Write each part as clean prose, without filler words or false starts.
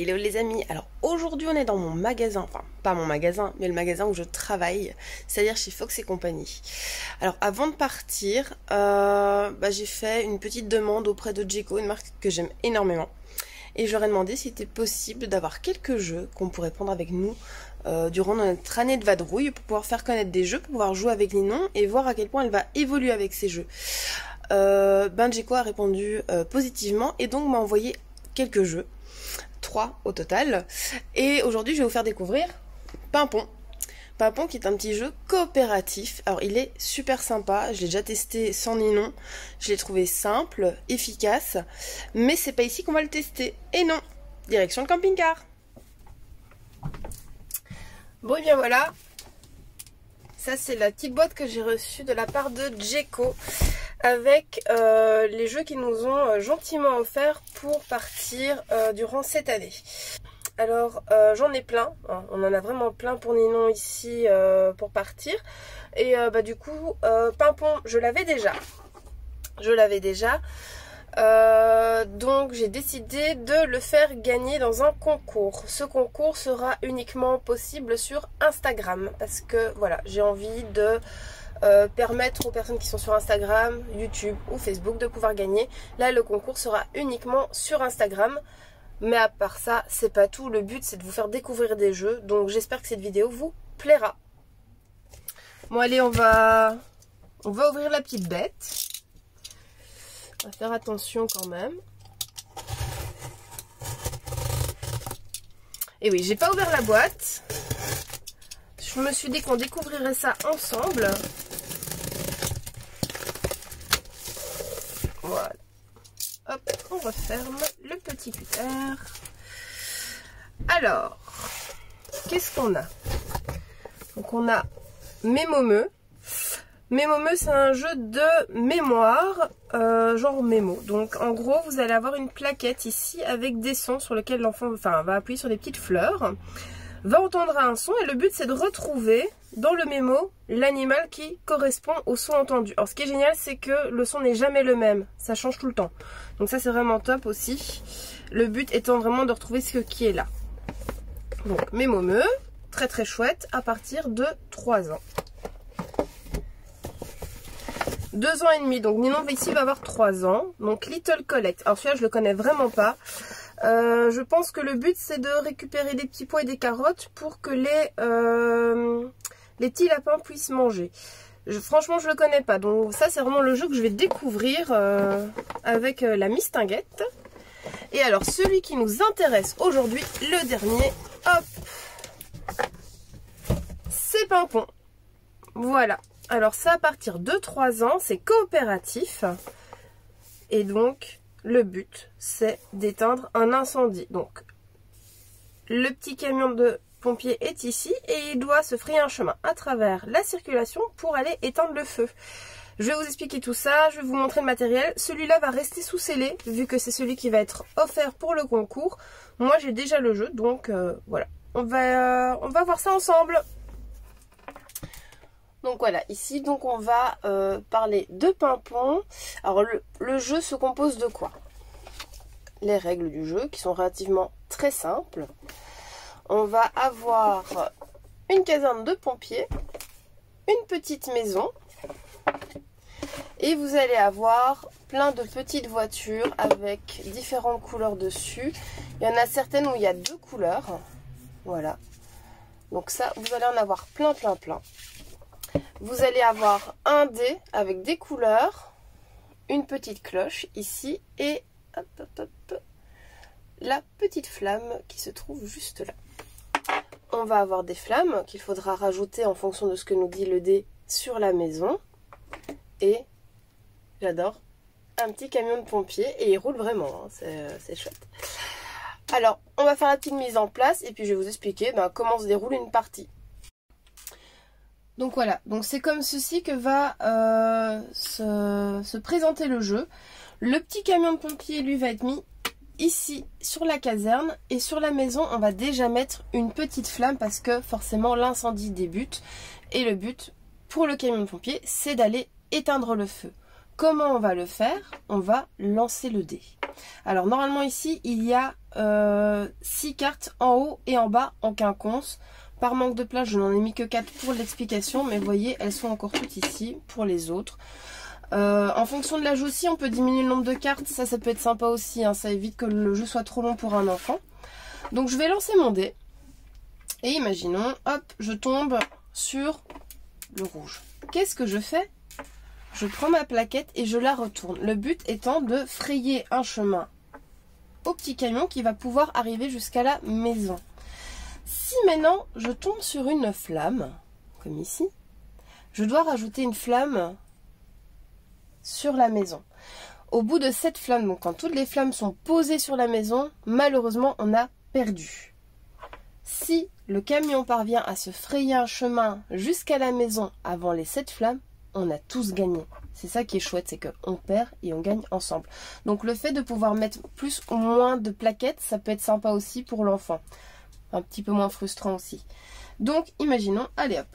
Hello les amis, alors aujourd'hui on est dans mon magasin, enfin pas mon magasin, mais le magasin où je travaille, c'est-à-dire chez Fox et compagnie. Alors avant de partir, j'ai fait une petite demande auprès de Jeko, une marque que j'aime énormément. Et je leur ai demandé si c'était possible d'avoir quelques jeux qu'on pourrait prendre avec nous durant notre année de vadrouille pour pouvoir faire connaître des jeux, pour pouvoir jouer avec Ninon et voir à quel point elle va évoluer avec ces jeux. Jeko a répondu positivement et donc m'a envoyé quelques jeux. 3 au total. Et aujourd'hui, je vais vous faire découvrir Pimpon. Pimpon qui est un petit jeu coopératif. Alors, il est super sympa. Je l'ai déjà testé sans Ninon. Je l'ai trouvé simple, efficace. Mais c'est pas ici qu'on va le tester. Et non, direction le camping-car. Bon, et bien voilà. Ça, c'est la petite boîte que j'ai reçue de la part de Jeko, avec les jeux qu'ils nous ont gentiment offerts pour partir durant cette année. Alors j'en ai plein, hein, on en a vraiment plein pour Ninon ici pour partir. Et du coup Pimpon je l'avais déjà. Donc j'ai décidé de le faire gagner dans un concours. Ce concours sera uniquement possible sur Instagram parce que voilà, j'ai envie de permettre aux personnes qui sont sur Instagram, YouTube ou Facebook de pouvoir gagner. Là le concours sera uniquement sur Instagram, mais à part ça c'est pas tout. Le but c'est de vous faire découvrir des jeux, donc j'espère que cette vidéo vous plaira. Bon allez, on va ouvrir la petite bête. On va faire attention quand même. Et oui, j'ai pas ouvert la boîte. Je me suis dit qu'on découvrirait ça ensemble. Voilà. Hop, on referme le petit cutter. Alors, qu'est-ce qu'on a? Donc on a Mémomeux. Mémomeux, c'est un jeu de mémoire, genre mémo. Donc en gros, vous allez avoir une plaquette ici avec des sons sur lesquels l'enfant va appuyer sur des petites fleurs, va entendre un son et le but c'est de retrouver dans le mémo l'animal qui correspond au son entendu. Alors ce qui est génial, c'est que le son n'est jamais le même, ça change tout le temps. Donc ça c'est vraiment top aussi. Le but étant vraiment de retrouver ce qui est là. Donc Mémomeux, très très chouette à partir de 3 ans. 2 ans et demi, donc Ninon ici va avoir 3 ans. Donc Little Collect, alors celui-là je le connais vraiment pas. Je pense que le but c'est de récupérer des petits pois et des carottes pour que les petits lapins puissent manger. Franchement je le connais pas, donc ça c'est vraiment le jeu que je vais découvrir avec la mistinguette. Et alors celui qui nous intéresse aujourd'hui, le dernier, hop, c'est Pimpon. Voilà. Alors ça à partir de 3 ans, c'est coopératif. Et donc le but c'est d'éteindre un incendie. Donc le petit camion de pompier est ici et il doit se frayer un chemin à travers la circulation pour aller éteindre le feu. Je vais vous expliquer tout ça, je vais vous montrer le matériel. Celui-là va rester sous scellé vu que c'est celui qui va être offert pour le concours. Moi j'ai déjà le jeu, donc voilà. On va voir ça ensemble. Donc voilà, ici donc on va parler de Pimpon. Alors le jeu se compose de quoi? Les règles du jeu qui sont relativement très simples. On va avoir une caserne de pompiers, une petite maison et vous allez avoir plein de petites voitures avec différentes couleurs dessus. Il y en a certaines où il y a 2 couleurs. Voilà. Donc ça, vous allez en avoir plein. Vous allez avoir un dé avec des couleurs, une petite cloche ici et la petite flamme qui se trouve juste là. On va avoir des flammes qu'il faudra rajouter en fonction de ce que nous dit le dé sur la maison. Et j'adore, un petit camion de pompier et il roule vraiment, hein, c'est chouette. Alors on va faire la petite mise en place et puis je vais vous expliquer comment se déroule une partie. Donc voilà, donc c'est comme ceci que va se présenter le jeu. Le petit camion de pompier lui va être mis ici sur la caserne et sur la maison on va déjà mettre une petite flamme parce que forcément l'incendie débute et le but pour le camion de pompier c'est d'aller éteindre le feu. Comment on va le faire? On va lancer le dé. Alors normalement ici il y a 6 cartes en haut et en bas en quinconce. Par manque de place, je n'en ai mis que 4 pour l'explication, mais vous voyez, elles sont encore toutes ici pour les autres. En fonction de l'âge aussi, on peut diminuer le nombre de cartes, ça peut être sympa aussi, hein, ça évite que le jeu soit trop long pour un enfant. Donc je vais lancer mon dé, et imaginons, hop, je tombe sur le rouge. Qu'est-ce que je fais? Je prends ma plaquette et je la retourne. Le but étant de frayer un chemin au petit camion qui va pouvoir arriver jusqu'à la maison. Si maintenant je tombe sur une flamme, comme ici, je dois rajouter une flamme sur la maison. Au bout de cette flamme, donc quand toutes les flammes sont posées sur la maison, malheureusement on a perdu. Si le camion parvient à se frayer un chemin jusqu'à la maison avant les 7 flammes, on a tous gagné. C'est ça qui est chouette, c'est qu'on perd et on gagne ensemble. Donc le fait de pouvoir mettre plus ou moins de plaquettes, ça peut être sympa aussi pour l'enfant. Un petit peu moins frustrant aussi. Donc imaginons, allez hop,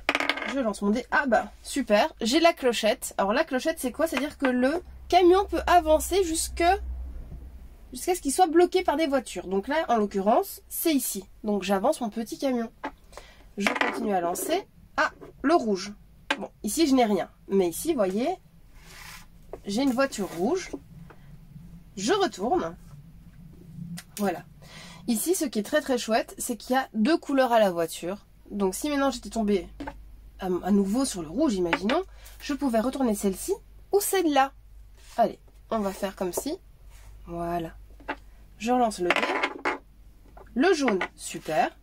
je lance mon dé. Ah bah super, j'ai la clochette. Alors la clochette c'est quoi? C'est-à-dire que le camion peut avancer jusqu'à ce qu'il soit bloqué par des voitures. Donc là en l'occurrence c'est ici. Donc j'avance mon petit camion. Je continue à lancer. Ah, le rouge. Bon, ici je n'ai rien. Mais ici, vous voyez, j'ai une voiture rouge. Je retourne. Voilà. Ici, ce qui est très très chouette, c'est qu'il y a 2 couleurs à la voiture. Donc si maintenant j'étais tombée à nouveau sur le rouge, imaginons, je pouvais retourner celle-ci ou celle-là. Allez, on va faire comme ci. Voilà. Je relance le dé. Le jaune, super.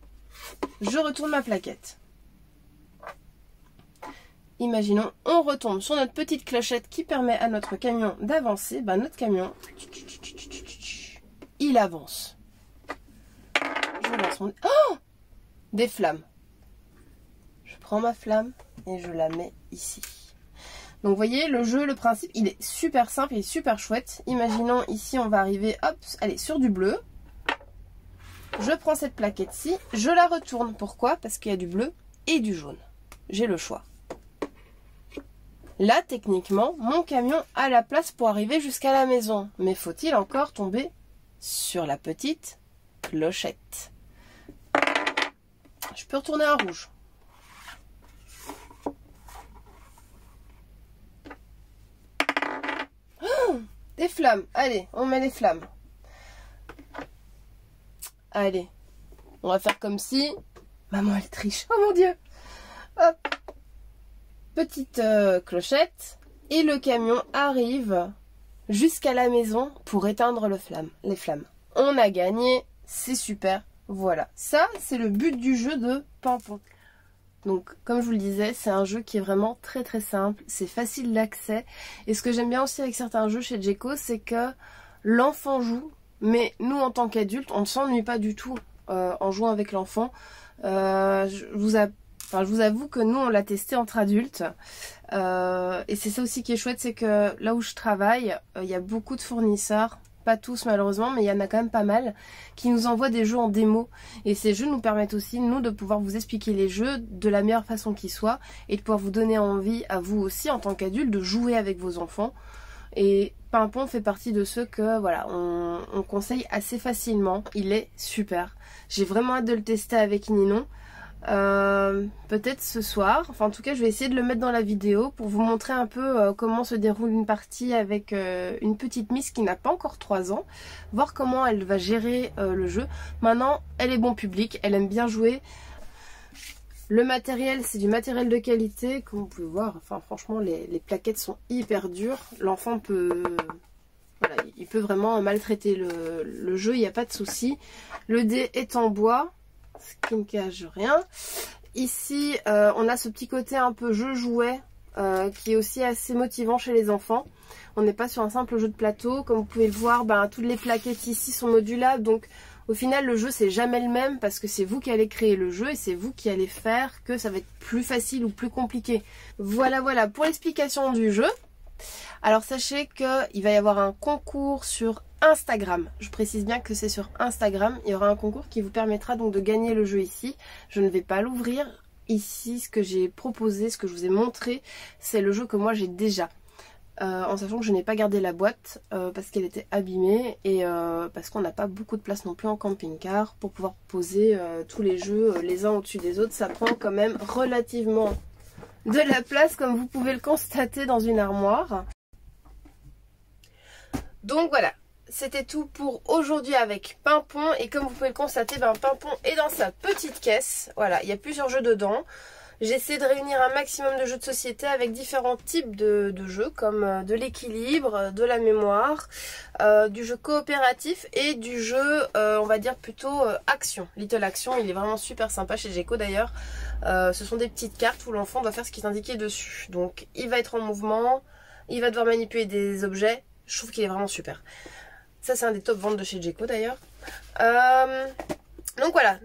Je retourne ma plaquette. Imaginons, on retombe sur notre petite clochette qui permet à notre camion d'avancer. Ben, notre camion, il avance. Je lance mon... Oh! Des flammes. Je prends ma flamme et je la mets ici. Donc vous voyez, le jeu, le principe, il est super simple, il est super chouette. Imaginons, ici, on va arriver, hop, allez, sur du bleu. Je prends cette plaquette-ci, je la retourne. Pourquoi? Parce qu'il y a du bleu et du jaune. J'ai le choix. Là, techniquement, mon camion a la place pour arriver jusqu'à la maison. Mais faut-il encore tomber sur la petite clochette? Je peux retourner à rouge. Oh, des flammes. Allez, on met les flammes. Allez, on va faire comme si... Maman, elle triche. Oh mon Dieu. Hop. Petite clochette. Et le camion arrive jusqu'à la maison pour éteindre les flammes. On a gagné. C'est super. Voilà. Ça, c'est le but du jeu de Pimpon. Donc, comme je vous le disais, c'est un jeu qui est vraiment très très simple. C'est facile d'accès. Et ce que j'aime bien aussi avec certains jeux chez Djeco, c'est que l'enfant joue. Mais nous, en tant qu'adultes, on ne s'ennuie pas du tout en jouant avec l'enfant. Je vous avoue que nous, on l'a testé entre adultes. Et c'est ça aussi qui est chouette, c'est que là où je travaille, il y a beaucoup de fournisseurs. Pas tous malheureusement, mais il y en a quand même pas mal qui nous envoient des jeux en démo. Et ces jeux nous permettent aussi, nous, de pouvoir vous expliquer les jeux de la meilleure façon qui soit. Et de pouvoir vous donner envie, à vous aussi, en tant qu'adulte, de jouer avec vos enfants. Et Pimpon fait partie de ceux que voilà, on conseille assez facilement. Il est super. J'ai vraiment hâte de le tester avec Ninon. Peut-être ce soir. Enfin, en tout cas, je vais essayer de le mettre dans la vidéo pour vous montrer un peu comment se déroule une partie avec une petite Miss qui n'a pas encore 3 ans. Voir comment elle va gérer le jeu. Maintenant, elle est bon public. Elle aime bien jouer. Le matériel, c'est du matériel de qualité, comme vous pouvez voir. Enfin, franchement, les plaquettes sont hyper dures. L'enfant peut... Voilà, il peut vraiment maltraiter le jeu, il n'y a pas de souci. Le dé est en bois, ce qui ne cache rien. Ici, on a ce petit côté un peu jeu-jouet, qui est aussi assez motivant chez les enfants. On n'est pas sur un simple jeu de plateau. Comme vous pouvez le voir, toutes les plaquettes ici sont modulables, donc... Au final, le jeu, c'est jamais le même parce que c'est vous qui allez créer le jeu et c'est vous qui allez faire que ça va être plus facile ou plus compliqué. Voilà, voilà pour l'explication du jeu. Alors, sachez qu'il va y avoir un concours sur Instagram. Je précise bien que c'est sur Instagram. Il y aura un concours qui vous permettra donc de gagner le jeu ici. Je ne vais pas l'ouvrir. Ici, ce que j'ai proposé, ce que je vous ai montré, c'est le jeu que moi j'ai déjà. en sachant que je n'ai pas gardé la boîte parce qu'elle était abîmée et parce qu'on n'a pas beaucoup de place non plus en camping-car pour pouvoir poser tous les jeux les uns au-dessus des autres. Ça prend quand même relativement de la place comme vous pouvez le constater dans une armoire. Donc voilà, c'était tout pour aujourd'hui avec Pimpon et comme vous pouvez le constater, Pimpon est dans sa petite caisse. Voilà, il y a plusieurs jeux dedans. J'essaie de réunir un maximum de jeux de société avec différents types de jeux comme de l'équilibre, de la mémoire, du jeu coopératif et du jeu on va dire plutôt action. Little Action, il est vraiment super sympa chez Gecko d'ailleurs. Ce sont des petites cartes où l'enfant doit faire ce qui est indiqué dessus. Donc il va être en mouvement, il va devoir manipuler des objets. Je trouve qu'il est vraiment super. Ça c'est un des top ventes de chez Gecko d'ailleurs. Donc voilà.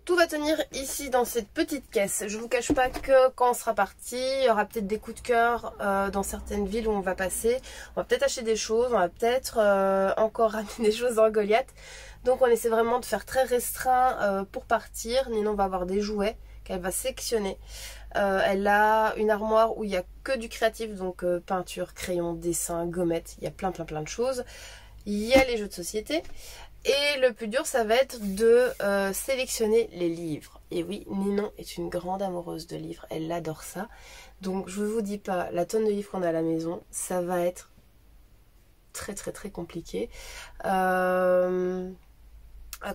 Tout va tenir ici dans cette petite caisse. Je vous cache pas que quand on sera parti, il y aura peut-être des coups de cœur dans certaines villes où on va passer. On va peut-être acheter des choses, on va peut-être encore ramener des choses en Goliath. Donc on essaie vraiment de faire très restreint pour partir. Ninon va avoir des jouets qu'elle va sectionner. Elle a une armoire où il n'y a que du créatif, donc peinture, crayon, dessin, gommette. Il y a plein de choses. Il y a les jeux de société. Et le plus dur, ça va être de sélectionner les livres. Et oui, Ninon est une grande amoureuse de livres. Elle adore ça. Donc, je ne vous dis pas, la tonne de livres qu'on a à la maison, ça va être très compliqué. À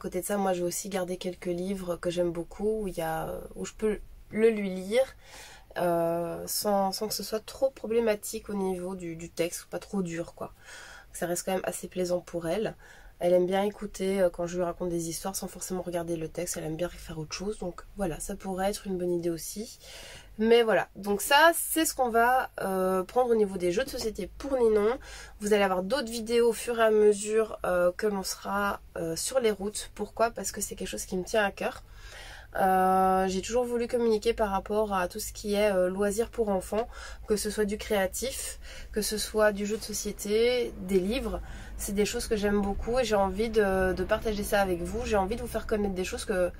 côté de ça, moi, je vais aussi garder quelques livres que j'aime beaucoup, où je peux le lui lire. Sans que ce soit trop problématique au niveau du texte, pas trop dur, quoi. Ça reste quand même assez plaisant pour elle. Elle aime bien écouter quand je lui raconte des histoires sans forcément regarder le texte. Elle aime bien faire autre chose. Donc voilà, ça pourrait être une bonne idée aussi. Mais voilà, donc ça c'est ce qu'on va prendre au niveau des jeux de société pour Ninon. Vous allez avoir d'autres vidéos au fur et à mesure que l'on sera sur les routes. Pourquoi? Parce que c'est quelque chose qui me tient à cœur. J'ai toujours voulu communiquer par rapport à tout ce qui est loisirs pour enfants, que ce soit du créatif, que ce soit du jeu de société, des livres. C'est des choses que j'aime beaucoup et j'ai envie de partager ça avec vous. J'ai envie de vous faire connaître des choses que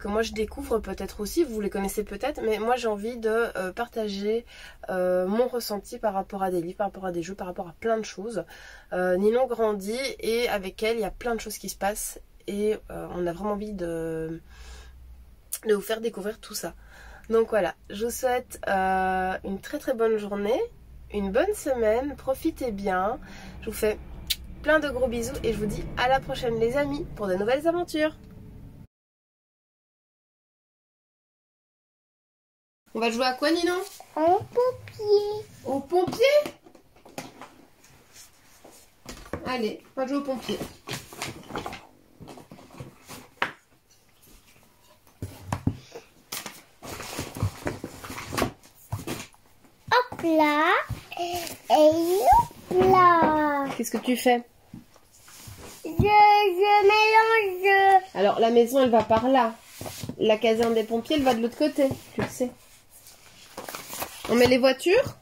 moi je découvre peut-être aussi, vous les connaissez peut-être, mais moi j'ai envie de partager mon ressenti par rapport à des livres, par rapport à des jeux, par rapport à plein de choses. Ninon grandit et avec elle il y a plein de choses qui se passent et on a vraiment envie de vous faire découvrir tout ça. Donc voilà, je vous souhaite une très bonne journée, une bonne semaine, profitez bien. Je vous fais plein de gros bisous et je vous dis à la prochaine les amis pour de nouvelles aventures. On va jouer à quoi Ninon? Au pompier. Au pompier? Allez, on va jouer au pompier. Hop là. Et hop là. Qu'est-ce que tu fais? Je mélange. Alors la maison elle va par là. La caserne des pompiers elle va de l'autre côté, tu le sais. On met les voitures?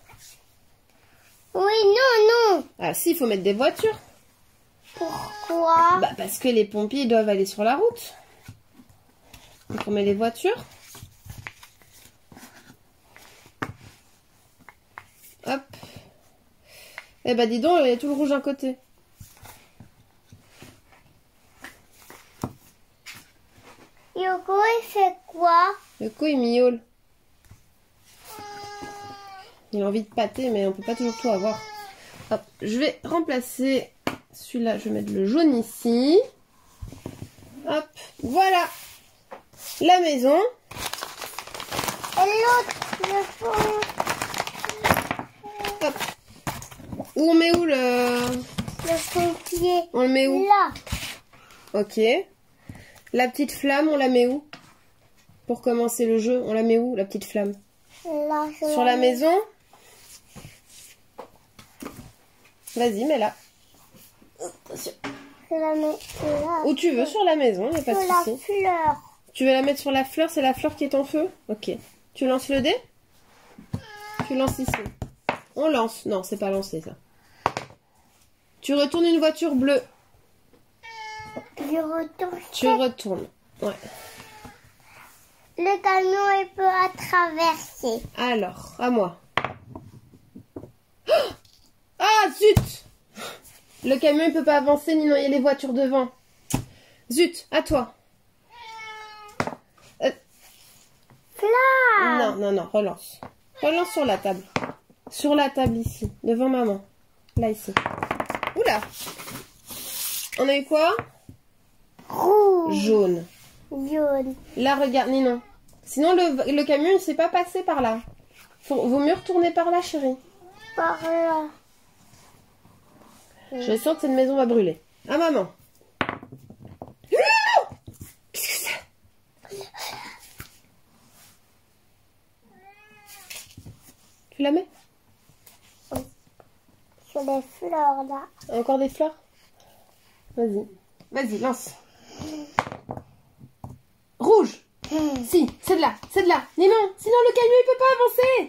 Oui, non. Ah si, il faut mettre des voitures. Pourquoi? Bah parce que les pompiers ils doivent aller sur la route. Donc on met les voitures. Hop. Eh bah dis donc, il y a tout le rouge d'un côté. Yoko, il fait quoi? Le coup il miaule. Il a envie de pâter mais on peut pas toujours tout avoir. Hop, je vais remplacer celui-là, je vais mettre le jaune ici. Hop, voilà la maison. Et l'autre, le fond. Hop. Où on met où Le pompier. On le met où? Là. Ok. La petite flamme, on la met où? Pour commencer le jeu, on la met où, la petite flamme? Là. Sur la maison? Vas-y, mets-la. Attention. Je la mets là. Où tu veux, sur la maison, il n'y a pas de Sur la souci. fleur. Tu veux la mettre sur la fleur? C'est la fleur qui est en feu? Ok. Tu lances le dé? Tu lances ici. On lance. Non, c'est pas lancé ça. Tu retournes une voiture bleue. Je retourne. Tu retournes. Ouais. Le camion, il peut traverser. Alors, à moi. Ah, zut! Le camion, il peut pas avancer, ni non, il y a les voitures devant. Zut, à toi. Flamme. Non, relance. Relance sur la table. Sur la table ici, devant maman. Là, ici. Oula! On a eu quoi? Rouge. Jaune. Jaune. Là, regarde, Ninon. Sinon, le camion, il ne s'est pas passé par là. Vaut mieux retourner par là, chérie. Par là. Je sens que cette maison va brûler. Ah, maman. Qu'est-ce que c'est? Tu la mets? Sur les fleurs là. Encore des fleurs? Vas-y. Vas-y, lance. Rouge. Si, c'est de là. C'est de là. Ninon, sinon le camion, il peut pas avancer.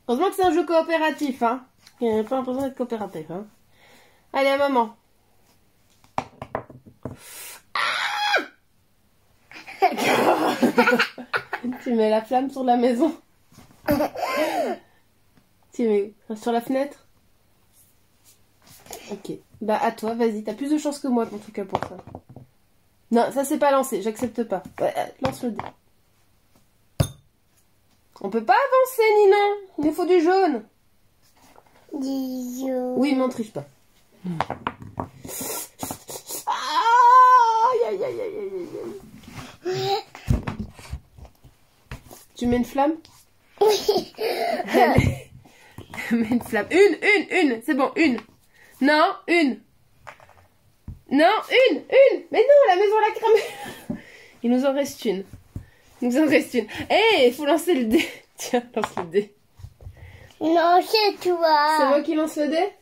Heureusement que c'est un jeu coopératif, hein. Il n'y a pas l'impression d'être coopératif, hein. Allez, à maman. Tu mets la flamme sur la maison. Tu mets sur la fenêtre. Ok. Bah, à toi, vas-y. T'as plus de chance que moi, en tout cas, pour ça. Non, ça c'est pas lancé. J'accepte pas. Ouais, lance le dé. On peut pas avancer, Ninon. Il nous faut du jaune. Du jaune. Oui, mais on triche pas. Aïe, aïe, aïe, aïe, aïe, aïe. Tu mets une flamme? Oui. Mets une flamme. Une. C'est bon, une. Non, une. Non, une. Mais non, la maison l'a cramé. Il nous en reste une. Il faut lancer le dé. Tiens, lance le dé. Non, c'est toi. C'est moi qui lance le dé?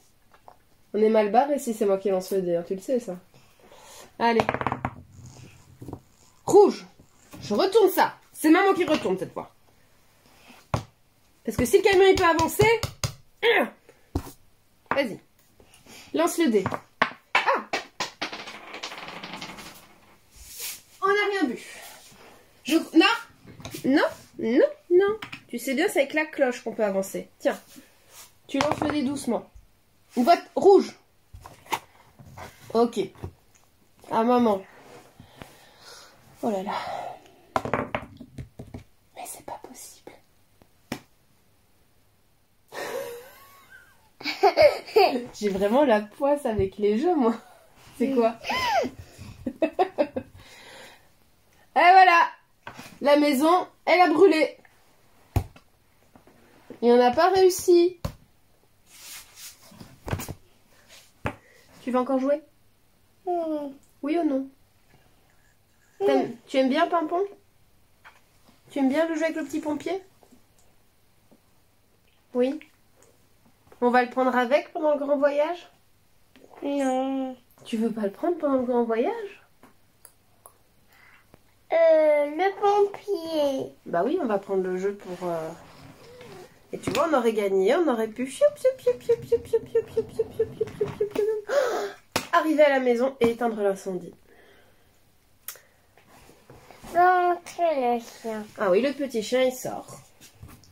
On est mal barré si c'est moi qui lance le dé, hein, tu le sais ça. Allez. Rouge. Je retourne ça. C'est maman qui retourne cette fois. Parce que si le camion il peut avancer... Vas-y. Lance le dé. Ah! On n'a rien vu. Non. Tu sais bien, c'est avec la cloche qu'on peut avancer. Tiens. Tu lances le dé doucement. Une boîte rouge. Ok. Ah, maman. Oh là là. Mais c'est pas possible. J'ai vraiment la poisse avec les jeux, moi. C'est quoi? Et voilà. La maison, elle a brûlé. Et on n'a pas réussi. Tu veux encore jouer? Oui ou non? Tu aimes bien Pimpon? Tu aimes bien le jouer avec le petit pompier? Oui. On va le prendre avec pendant le grand voyage? Non. Tu veux pas le prendre pendant le grand voyage? Le pompier. Bah oui, on va prendre le jeu pour... Et tu vois, on aurait gagné, on aurait pu... arriver à la maison et éteindre l'incendie. Rentrer le chien. Ah oui, le petit chien, il sort.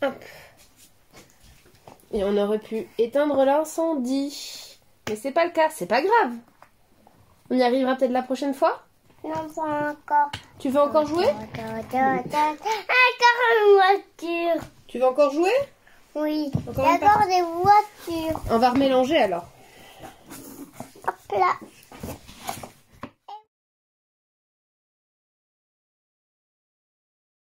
Hop. Et on aurait pu éteindre l'incendie. Mais c'est pas le cas, c'est pas grave. On y arrivera peut-être la prochaine fois? Non, pas encore. Tu veux encore jouer? Encore une voiture. Tu veux encore jouer? Oui. Encore une D'abord des voitures. On va remélanger alors. Hop là.